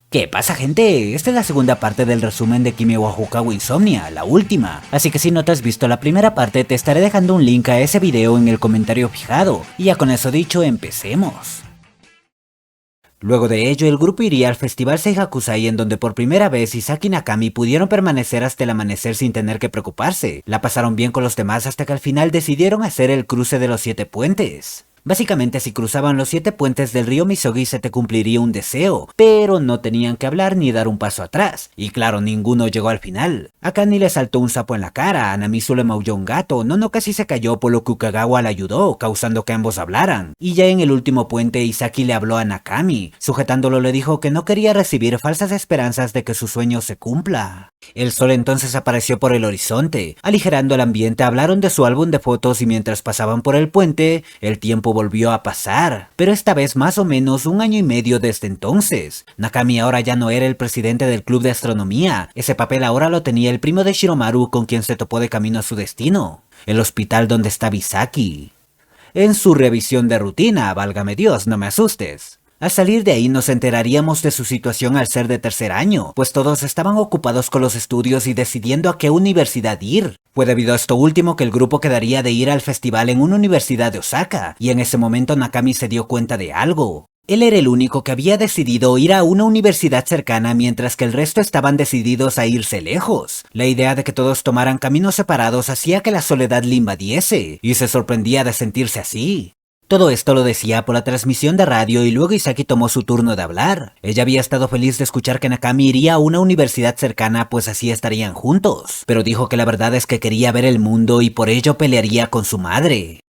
¿Qué pasa, gente? Esta es la segunda parte del resumen de Kimi wa Houkage Insomnia, la última. Así que si no te has visto la primera parte, te estaré dejando un link a ese video en el comentario fijado. Y ya con eso dicho, empecemos. Luego de ello, el grupo iría al festival Seihakusei, en donde por primera vez Isaki y Nakami pudieron permanecer hasta el amanecer sin tener que preocuparse. La pasaron bien con los demás hasta que al final decidieron hacer el cruce de los 7 puentes. Básicamente, si cruzaban los 7 puentes del río Misogi se te cumpliría un deseo, pero no tenían que hablar ni dar un paso atrás, y claro, ninguno llegó al final. A Kani le saltó un sapo en la cara, a Namisu le maulló un gato, Nono casi se cayó por lo que Ukagawa le ayudó, causando que ambos hablaran. Y ya en el último puente, Isaki le habló a Nakami, sujetándolo le dijo que no quería recibir falsas esperanzas de que su sueño se cumpla. El sol entonces apareció por el horizonte, aligerando el ambiente. Hablaron de su álbum de fotos y mientras pasaban por el puente, el tiempo volvió a pasar, pero esta vez más o menos 1 año y medio desde entonces. Nakami ahora ya no era el presidente del club de astronomía, ese papel ahora lo tenía el primo de Shiromaru con quien se topó de camino a su destino, el hospital donde estaba Isaki. En su revisión de rutina, válgame Dios, no me asustes. Al salir de ahí nos enteraríamos de su situación al ser de tercer año, pues todos estaban ocupados con los estudios y decidiendo a qué universidad ir. Fue debido a esto último que el grupo quedaría de ir al festival en una universidad de Osaka, y en ese momento Nakami se dio cuenta de algo. Él era el único que había decidido ir a una universidad cercana mientras que el resto estaban decididos a irse lejos. La idea de que todos tomaran caminos separados hacía que la soledad le invadiese, y se sorprendía de sentirse así. Todo esto lo decía por la transmisión de radio y luego Isaki tomó su turno de hablar. Ella había estado feliz de escuchar que Nakami iría a una universidad cercana pues así estarían juntos, pero dijo que la verdad es que quería ver el mundo y por ello pelearía con su madre.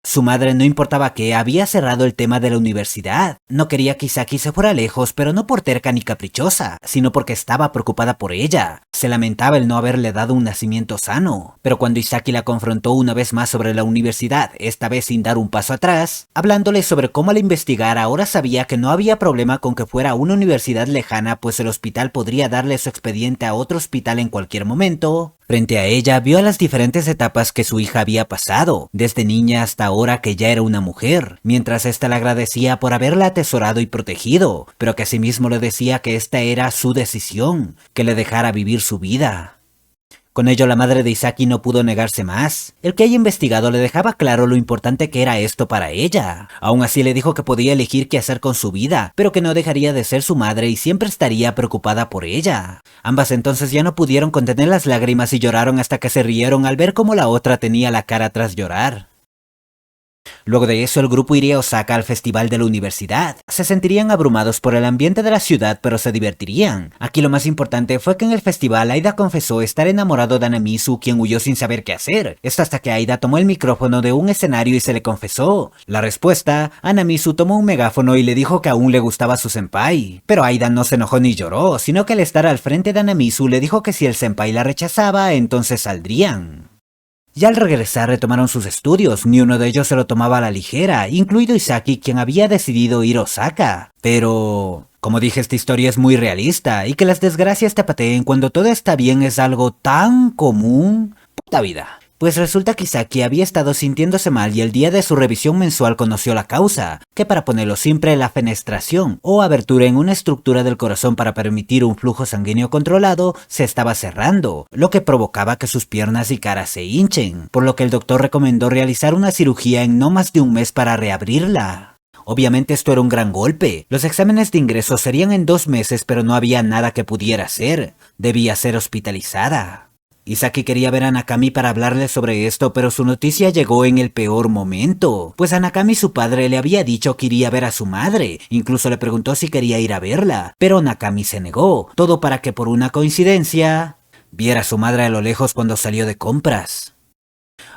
Su madre, no importaba qué, había cerrado el tema de la universidad. No quería que Isaki se fuera lejos, pero no por terca ni caprichosa, sino porque estaba preocupada por ella. Se lamentaba el no haberle dado un nacimiento sano. Pero cuando Isaki la confrontó una vez más sobre la universidad, esta vez sin dar un paso atrás, hablándole sobre cómo al investigar ahora sabía que no había problema con que fuera a una universidad lejana, pues el hospital podría darle su expediente a otro hospital en cualquier momento. Frente a ella vio las diferentes etapas que su hija había pasado, desde niña hasta ahora que ya era una mujer, mientras ésta le agradecía por haberla atesorado y protegido, pero que asimismo le decía que esta era su decisión, que le dejara vivir su vida. Con ello la madre de Isaki no pudo negarse más. El que haya investigado le dejaba claro lo importante que era esto para ella. Aún así le dijo que podía elegir qué hacer con su vida, pero que no dejaría de ser su madre y siempre estaría preocupada por ella. Ambas entonces ya no pudieron contener las lágrimas y lloraron hasta que se rieron al ver cómo la otra tenía la cara tras llorar. Luego de eso el grupo iría a Osaka al festival de la universidad. Se sentirían abrumados por el ambiente de la ciudad, pero se divertirían. Aquí lo más importante fue que en el festival Aida confesó estar enamorado de Anamisu, quien huyó sin saber qué hacer. Esto hasta que Aida tomó el micrófono de un escenario y se le confesó. La respuesta, Anamisu tomó un megáfono y le dijo que aún le gustaba su senpai. Pero Aida no se enojó ni lloró, sino que al estar al frente de Anamisu le dijo que si el senpai la rechazaba, entonces saldrían. Ya al regresar retomaron sus estudios, ni uno de ellos se lo tomaba a la ligera, incluido Isaki, quien había decidido ir a Osaka. Pero, como dije, esta historia es muy realista, y que las desgracias te pateen cuando todo está bien es algo tan común. Puta vida. Pues resulta que Isaki había estado sintiéndose mal y el día de su revisión mensual conoció la causa, que para ponerlo simple la fenestración o abertura en una estructura del corazón para permitir un flujo sanguíneo controlado se estaba cerrando, lo que provocaba que sus piernas y cara se hinchen, por lo que el doctor recomendó realizar una cirugía en no más de un mes para reabrirla. Obviamente esto era un gran golpe. Los exámenes de ingreso serían en 2 meses, pero no había nada que pudiera hacer. Debía ser hospitalizada. Isaki quería ver a Nakami para hablarle sobre esto, pero su noticia llegó en el peor momento, pues a Nakami su padre le había dicho que iría a ver a su madre, incluso le preguntó si quería ir a verla, pero Nakami se negó, todo para que por una coincidencia viera a su madre a lo lejos cuando salió de compras.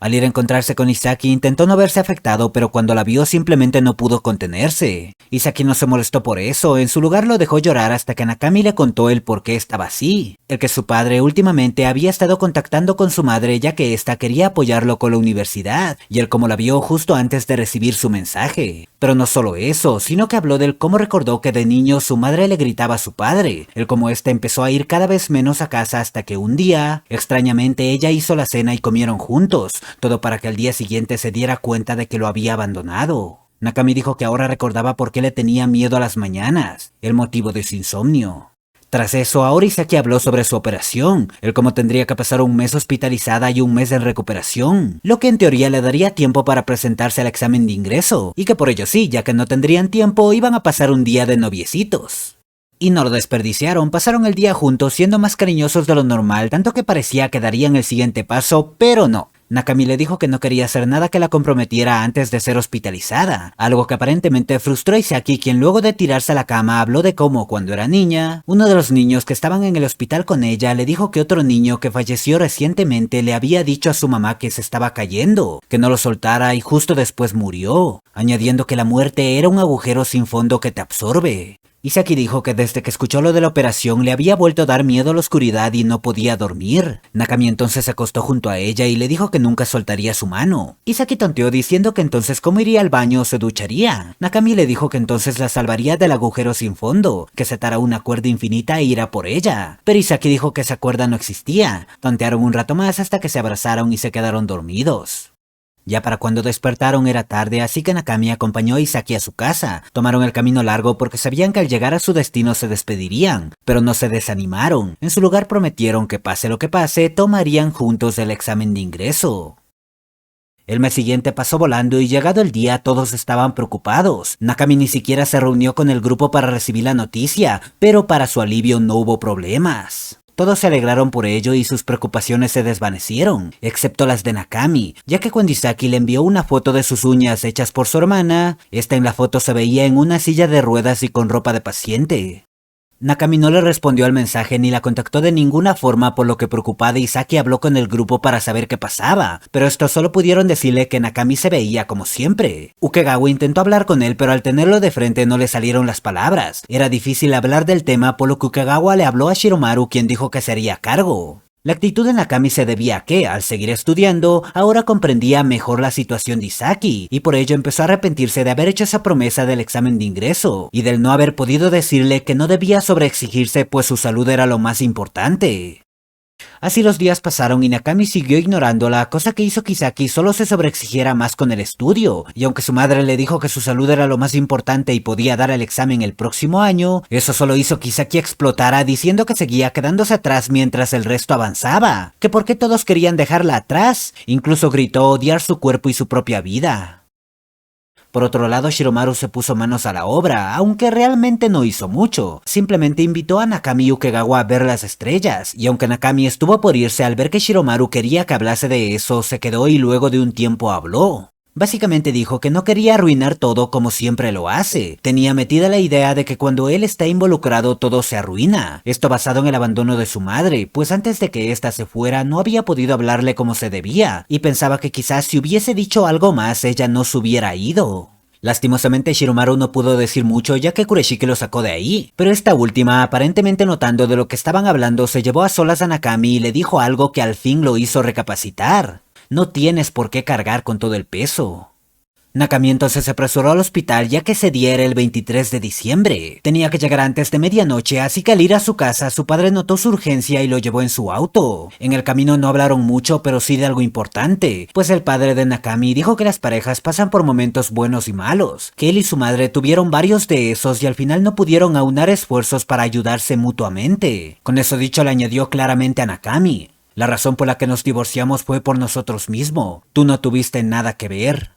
Al ir a encontrarse con Isaki intentó no verse afectado, pero cuando la vio simplemente no pudo contenerse. Isaki no se molestó por eso, en su lugar lo dejó llorar hasta que Nakami le contó el por qué estaba así. El que su padre últimamente había estado contactando con su madre ya que ésta quería apoyarlo con la universidad, y él como la vio justo antes de recibir su mensaje. Pero no solo eso, sino que habló del cómo recordó que de niño su madre le gritaba a su padre, el cómo éste empezó a ir cada vez menos a casa hasta que un día, extrañamente ella hizo la cena y comieron juntos, todo para que al día siguiente se diera cuenta de que lo había abandonado. Nakami dijo que ahora recordaba por qué le tenía miedo a las mañanas, el motivo de su insomnio. Tras eso, ahora Isaki habló sobre su operación, el cómo tendría que pasar un mes hospitalizada y un mes en recuperación, lo que en teoría le daría tiempo para presentarse al examen de ingreso, y que por ello sí, ya que no tendrían tiempo, iban a pasar un día de noviecitos. Y no lo desperdiciaron, pasaron el día juntos siendo más cariñosos de lo normal, tanto que parecía que darían el siguiente paso, pero no. Nakami le dijo que no quería hacer nada que la comprometiera antes de ser hospitalizada, algo que aparentemente frustró a Isaki, quien luego de tirarse a la cama habló de cómo, cuando era niña, uno de los niños que estaban en el hospital con ella le dijo que otro niño que falleció recientemente le había dicho a su mamá que se estaba cayendo, que no lo soltara y justo después murió, añadiendo que la muerte era un agujero sin fondo que te absorbe. Isaki dijo que desde que escuchó lo de la operación le había vuelto a dar miedo a la oscuridad y no podía dormir. Nakami entonces se acostó junto a ella y le dijo que nunca soltaría su mano. Isaki tonteó diciendo que entonces como iría al baño o se ducharía. Nakami le dijo que entonces la salvaría del agujero sin fondo, que se atara una cuerda infinita e irá por ella. Pero Isaki dijo que esa cuerda no existía. Tontearon un rato más hasta que se abrazaron y se quedaron dormidos. Ya para cuando despertaron era tarde, así que Nakami acompañó a Isaki a su casa. Tomaron el camino largo porque sabían que al llegar a su destino se despedirían, pero no se desanimaron. En su lugar prometieron que pase lo que pase, tomarían juntos el examen de ingreso. El mes siguiente pasó volando y llegado el día todos estaban preocupados. Nakami ni siquiera se reunió con el grupo para recibir la noticia, pero para su alivio no hubo problemas. Todos se alegraron por ello y sus preocupaciones se desvanecieron, excepto las de Nakami, ya que cuando Isaki le envió una foto de sus uñas hechas por su hermana, esta en la foto se veía en una silla de ruedas y con ropa de paciente. Nakami no le respondió al mensaje ni la contactó de ninguna forma, por lo que preocupada Isaki habló con el grupo para saber qué pasaba, pero estos solo pudieron decirle que Nakami se veía como siempre. Ukegawa intentó hablar con él, pero al tenerlo de frente no le salieron las palabras. Era difícil hablar del tema, por lo que Ukegawa le habló a Shiromaru, quien dijo que se haría cargo. La actitud de Nakami se debía a que, al seguir estudiando, ahora comprendía mejor la situación de Isaki, y por ello empezó a arrepentirse de haber hecho esa promesa del examen de ingreso, y del no haber podido decirle que no debía sobreexigirse pues su salud era lo más importante. Así los días pasaron y Nakami siguió ignorándola, cosa que hizo que Isaki solo se sobreexigiera más con el estudio, y aunque su madre le dijo que su salud era lo más importante y podía dar el examen el próximo año, eso solo hizo que Isaki explotara diciendo que seguía quedándose atrás mientras el resto avanzaba, que por qué todos querían dejarla atrás, incluso gritó odiar su cuerpo y su propia vida. Por otro lado, Shiromaru se puso manos a la obra, aunque realmente no hizo mucho. Simplemente invitó a Nakami y Ukegawa a ver las estrellas, y aunque Nakami estuvo por irse al ver que Shiromaru quería que hablase de eso, se quedó y luego de un tiempo habló. Básicamente dijo que no quería arruinar todo como siempre lo hace. Tenía metida la idea de que cuando él está involucrado todo se arruina. Esto basado en el abandono de su madre, pues antes de que ésta se fuera no había podido hablarle como se debía, y pensaba que quizás si hubiese dicho algo más ella no se hubiera ido. Lastimosamente Shiromaru no pudo decir mucho ya que Kureshiki lo sacó de ahí, pero esta última, aparentemente notando de lo que estaban hablando, se llevó a solas a Nakami y le dijo algo que al fin lo hizo recapacitar. No tienes por qué cargar con todo el peso. Nakami entonces se apresuró al hospital ya que ese día era el 23 de diciembre. Tenía que llegar antes de medianoche, así que al ir a su casa su padre notó su urgencia y lo llevó en su auto. En el camino no hablaron mucho, pero sí de algo importante, pues el padre de Nakami dijo que las parejas pasan por momentos buenos y malos, que él y su madre tuvieron varios de esos y al final no pudieron aunar esfuerzos para ayudarse mutuamente. Con eso dicho le añadió claramente a Nakami: la razón por la que nos divorciamos fue por nosotros mismos, tú no tuviste nada que ver.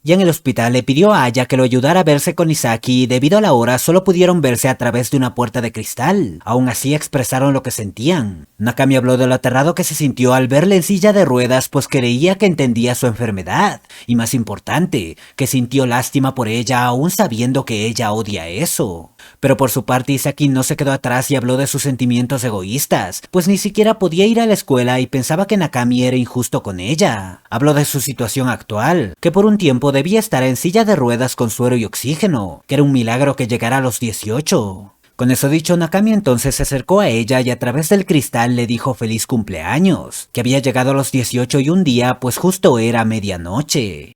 Ya en el hospital le pidió a Aya que lo ayudara a verse con Isaki y debido a la hora solo pudieron verse a través de una puerta de cristal. Aún así expresaron lo que sentían. Nakami habló de lo aterrado que se sintió al verle en silla de ruedas pues creía que entendía su enfermedad. Y más importante, que sintió lástima por ella aún sabiendo que ella odia eso. Pero por su parte Isaki no se quedó atrás y habló de sus sentimientos egoístas, pues ni siquiera podía ir a la escuela y pensaba que Nakami era injusto con ella. Habló de su situación actual, que por un tiempo debía estar en silla de ruedas con suero y oxígeno, que era un milagro que llegara a los 18. Con eso dicho, Nakami entonces se acercó a ella y a través del cristal le dijo feliz cumpleaños, que había llegado a los 18 y un día pues justo era medianoche.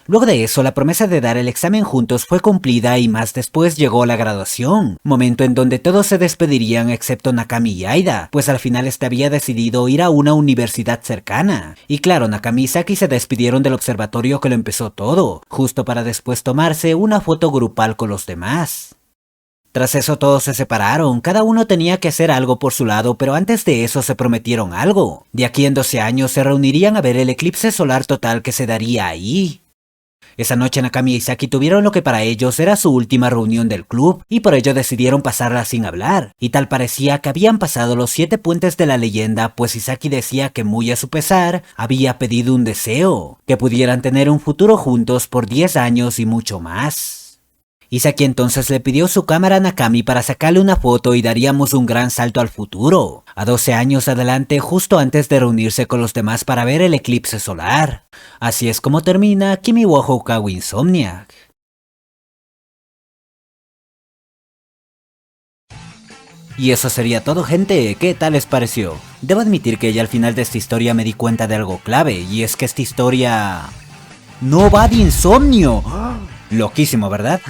Luego de eso, la promesa de dar el examen juntos fue cumplida y más después llegó la graduación, momento en donde todos se despedirían excepto Nakami y Aida, pues al final este había decidido ir a una universidad cercana. Y claro, Nakami y Saki se despidieron del observatorio que lo empezó todo, justo para después tomarse una foto grupal con los demás. Tras eso todos se separaron, cada uno tenía que hacer algo por su lado, pero antes de eso se prometieron algo. De aquí en 12 años se reunirían a ver el eclipse solar total que se daría ahí. Esa noche Nakami y Saki tuvieron lo que para ellos era su última reunión del club, y por ello decidieron pasarla sin hablar, y tal parecía que habían pasado los 7 puentes de la leyenda, pues Isaki decía que muy a su pesar, había pedido un deseo, que pudieran tener un futuro juntos por 10 años y mucho más. Isaki entonces le pidió su cámara a Nakami para sacarle una foto y daríamos un gran salto al futuro, a 12 años adelante justo antes de reunirse con los demás para ver el eclipse solar. Así es como termina Kimi wa Houkawa Insomniac. Y eso sería todo, gente. ¿Qué tal les pareció? Debo admitir que ya al final de esta historia me di cuenta de algo clave, y es que esta historia no va de insomnio. Loquísimo, ¿verdad?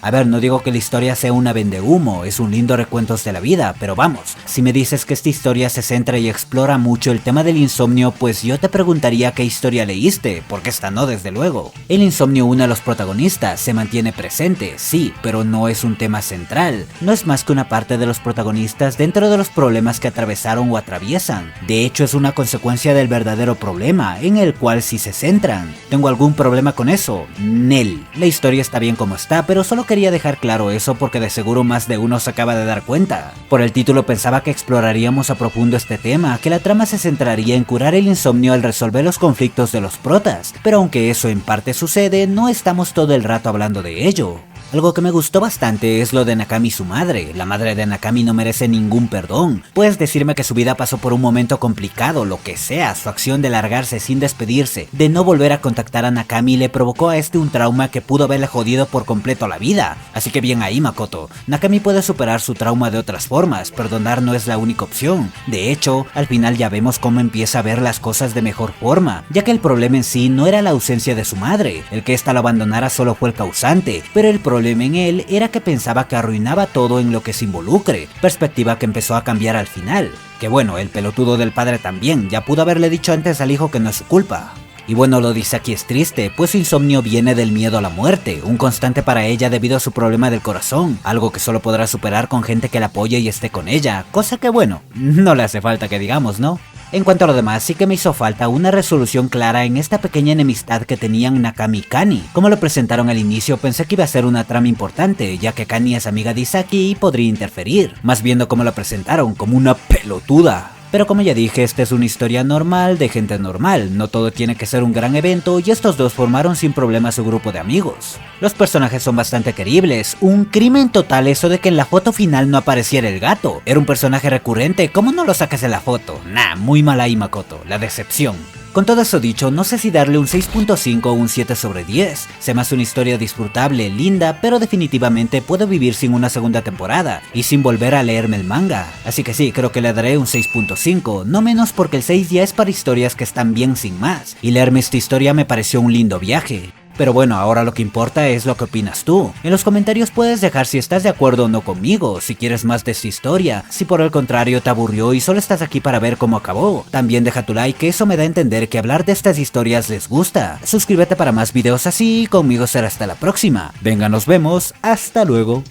A ver, no digo que la historia sea una vendehumo, es un lindo recuento de la vida, pero vamos, si me dices que esta historia se centra y explora mucho el tema del insomnio, pues yo te preguntaría qué historia leíste, porque esta no, desde luego. El insomnio une a los protagonistas, se mantiene presente, sí, pero no es un tema central, no es más que una parte de los protagonistas dentro de los problemas que atravesaron o atraviesan. De hecho, es una consecuencia del verdadero problema, en el cual sí se centran. ¿Tengo algún problema con eso? Nel. La historia está bien como está, pero solo quería dejar claro eso porque de seguro más de uno se acaba de dar cuenta. Por el título pensaba que exploraríamos a profundo este tema, que la trama se centraría en curar el insomnio al resolver los conflictos de los protas, pero aunque eso en parte sucede, no estamos todo el rato hablando de ello. Algo que me gustó bastante es lo de Nakami y su madre. La madre de Nakami no merece ningún perdón. Puedes decirme que su vida pasó por un momento complicado, lo que sea, su acción de largarse sin despedirse, de no volver a contactar a Nakami le provocó a este un trauma que pudo haberle jodido por completo la vida. Así que bien ahí, Makoto. Nakami puede superar su trauma de otras formas, perdonar no es la única opción. De hecho, al final ya vemos cómo empieza a ver las cosas de mejor forma, ya que el problema en sí no era la ausencia de su madre, el que ésta lo abandonara solo fue el causante, pero el problema en él era que pensaba que arruinaba todo en lo que se involucre, perspectiva que empezó a cambiar al final. Que bueno, el pelotudo del padre también, ya pudo haberle dicho antes al hijo que no es su culpa. Y bueno, lo dice aquí es triste, pues su insomnio viene del miedo a la muerte, un constante para ella debido a su problema del corazón, algo que solo podrá superar con gente que la apoye y esté con ella, cosa que bueno, no le hace falta que digamos, ¿no? En cuanto a lo demás, sí que me hizo falta una resolución clara en esta pequeña enemistad que tenían Nakami y Kani. Como lo presentaron al inicio, pensé que iba a ser una trama importante, ya que Kani es amiga de Isaki y podría interferir, más viendo cómo la presentaron, como una pelotuda. Pero como ya dije, esta es una historia normal de gente normal, no todo tiene que ser un gran evento y estos dos formaron sin problema su grupo de amigos. Los personajes son bastante queribles, un crimen total eso de que en la foto final no apareciera el gato. Era un personaje recurrente, ¿cómo no lo sacas en la foto? Nah, muy mal ahí Makoto, la decepción. Con todo eso dicho, no sé si darle un 6.5 o un 7 sobre 10. Se me hace una historia disfrutable, linda, pero definitivamente puedo vivir sin una segunda temporada y sin volver a leerme el manga. Así que sí, creo que le daré un 6.5, no menos porque el 6 ya es para historias que están bien sin más, y leerme esta historia me pareció un lindo viaje. Pero bueno, ahora lo que importa es lo que opinas tú. En los comentarios puedes dejar si estás de acuerdo o no conmigo, si quieres más de esta historia, si por el contrario te aburrió y solo estás aquí para ver cómo acabó. También deja tu like, que eso me da a entender que hablar de estas historias les gusta. Suscríbete para más videos así y conmigo será hasta la próxima. Venga, nos vemos, hasta luego.